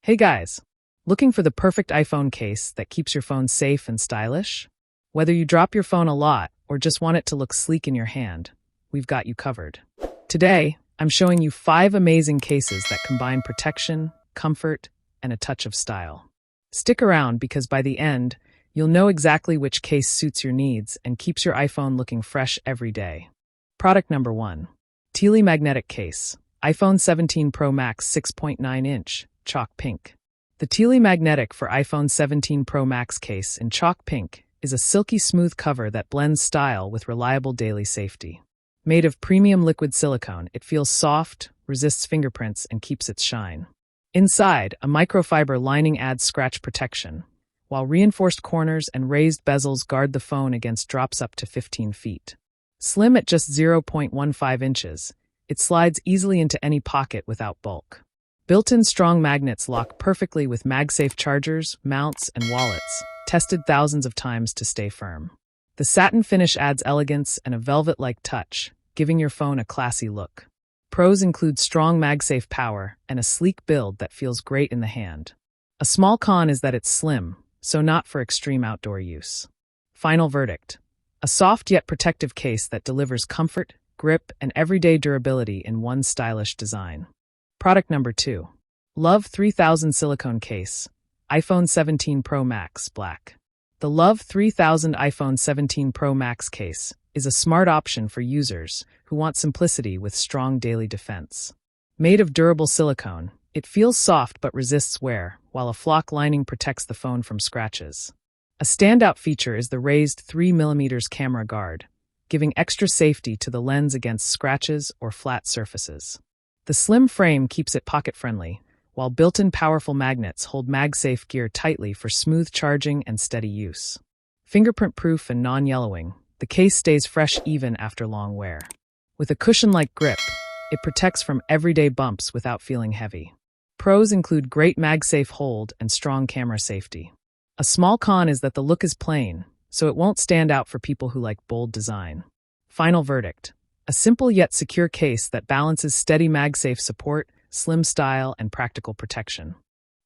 Hey guys, looking for the perfect iPhone case that keeps your phone safe and stylish? Whether you drop your phone a lot or just want it to look sleek in your hand, we've got you covered. Today, I'm showing you 5 amazing cases that combine protection, comfort, and a touch of style. Stick around because by the end, you'll know exactly which case suits your needs and keeps your iPhone looking fresh every day. Product number 1. Ktele Magnetic Case, iPhone 17 Pro Max 6.9-inch, chalk pink. The Ktele Magnetic for iPhone 17 Pro Max case in chalk pink is a silky smooth cover that blends style with reliable daily safety. Made of premium liquid silicone, it feels soft, resists fingerprints, and keeps its shine. Inside, a microfiber lining adds scratch protection, while reinforced corners and raised bezels guard the phone against drops up to 15 feet. Slim at just 0.15 inches, it slides easily into any pocket without bulk. Built-in strong magnets lock perfectly with MagSafe chargers, mounts, and wallets, tested thousands of times to stay firm. The satin finish adds elegance and a velvet-like touch, giving your phone a classy look. Pros include strong MagSafe power and a sleek build that feels great in the hand. A small con is that it's slim, so not for extreme outdoor use. Final verdict: a soft yet protective case that delivers comfort, grip, and everyday durability in one stylish design. Product number 2. Love 3000 Silicone Case, iPhone 17 Pro Max, black. The Love 3000 iPhone 17 Pro Max case is a smart option for users who want simplicity with strong daily defense. Made of durable silicone, it feels soft but resists wear, while a flock lining protects the phone from scratches. A standout feature is the raised 3mm camera guard, giving extra safety to the lens against scratches or flat surfaces. The slim frame keeps it pocket-friendly, while built-in powerful magnets hold MagSafe gear tightly for smooth charging and steady use. Fingerprint-proof and non-yellowing, the case stays fresh even after long wear. With a cushion-like grip, it protects from everyday bumps without feeling heavy. Pros include great MagSafe hold and strong camera safety. A small con is that the look is plain, so it won't stand out for people who like bold design. Final verdict: a simple yet secure case that balances steady MagSafe support, slim style, and practical protection.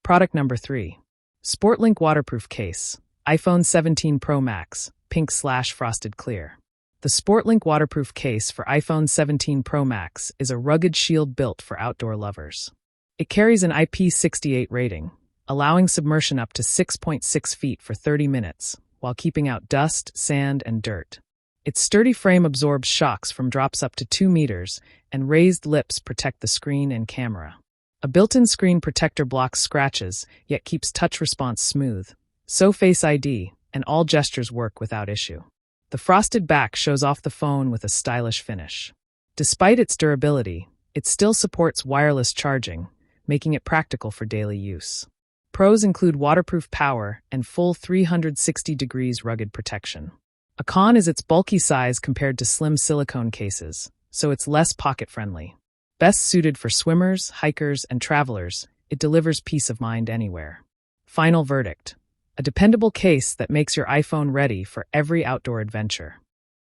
Product number 3. SPORTLINK Waterproof Case, iPhone 17 Pro Max, pink/frosted clear. The SPORTLINK Waterproof Case for iPhone 17 Pro Max is a rugged shield built for outdoor lovers. It carries an IP68 rating, allowing submersion up to 6.6 feet for 30 minutes, while keeping out dust, sand, and dirt. Its sturdy frame absorbs shocks from drops up to 2 meters, and raised lips protect the screen and camera. A built-in screen protector blocks scratches, yet keeps touch response smooth. So Face ID, and all gestures work without issue. The frosted back shows off the phone with a stylish finish. Despite its durability, it still supports wireless charging, making it practical for daily use. Pros include waterproof power and full 360 degrees rugged protection. A con is its bulky size compared to slim silicone cases, so it's less pocket-friendly. Best suited for swimmers, hikers, and travelers, it delivers peace of mind anywhere. Final verdict: a dependable case that makes your iPhone ready for every outdoor adventure.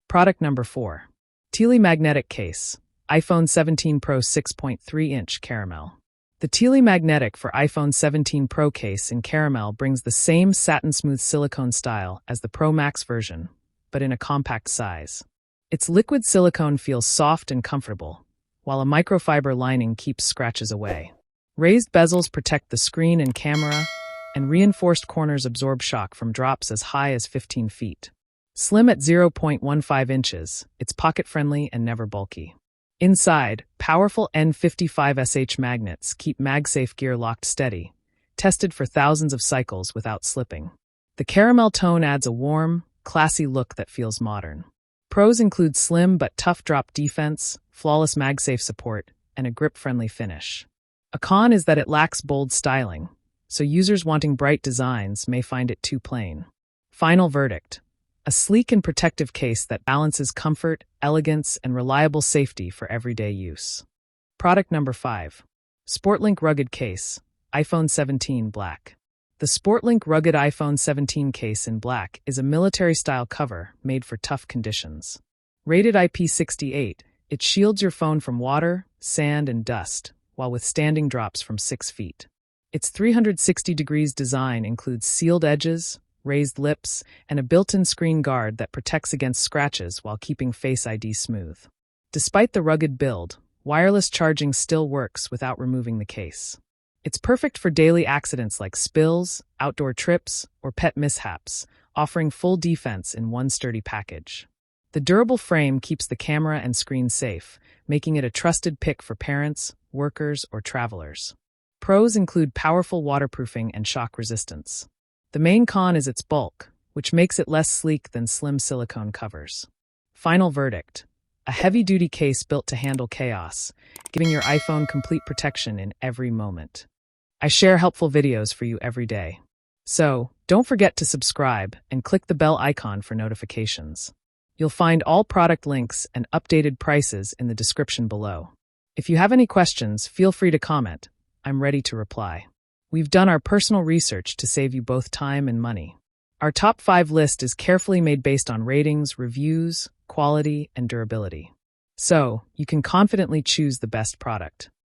Product number 4. Ktele Magnetic Case, iPhone 17 Pro 6.3-inch caramel. The Ktele Magnetic for iPhone 17 Pro case in caramel brings the same satin-smooth silicone style as the Pro Max version, but in a compact size. Its liquid silicone feels soft and comfortable, while a microfiber lining keeps scratches away. Raised bezels protect the screen and camera, and reinforced corners absorb shock from drops as high as 15 feet. Slim at 0.15 inches, it's pocket-friendly and never bulky. Inside, powerful N55SH magnets keep MagSafe gear locked steady, tested for thousands of cycles without slipping. The caramel tone adds a warm, classy look that feels modern. Pros include slim but tough drop defense, flawless MagSafe support, and a grip-friendly finish. A con is that it lacks bold styling, so users wanting bright designs may find it too plain. Final verdict: a sleek and protective case that balances comfort, elegance, and reliable safety for everyday use. Product number 5. SPORTLINK Rugged Case, iPhone 17 black. The SPORTLINK Rugged iPhone 17 case in black is a military-style cover made for tough conditions. Rated IP68, it shields your phone from water, sand, and dust, while withstanding drops from 6 feet. Its 360 degrees design includes sealed edges, raised lips, and a built-in screen guard that protects against scratches while keeping Face ID smooth. Despite the rugged build, wireless charging still works without removing the case. It's perfect for daily accidents like spills, outdoor trips, or pet mishaps, offering full defense in one sturdy package. The durable frame keeps the camera and screen safe, making it a trusted pick for parents, workers, or travelers. Pros include powerful waterproofing and shock resistance. The main con is its bulk, which makes it less sleek than slim silicone covers. Final verdict: a heavy-duty case built to handle chaos, giving your iPhone complete protection in every moment. I share helpful videos for you every day. So, don't forget to subscribe and click the bell icon for notifications. You'll find all product links and updated prices in the description below. If you have any questions, feel free to comment. I'm ready to reply. We've done our personal research to save you both time and money. Our top 5 list is carefully made based on ratings, reviews, quality, and durability. So, you can confidently choose the best product.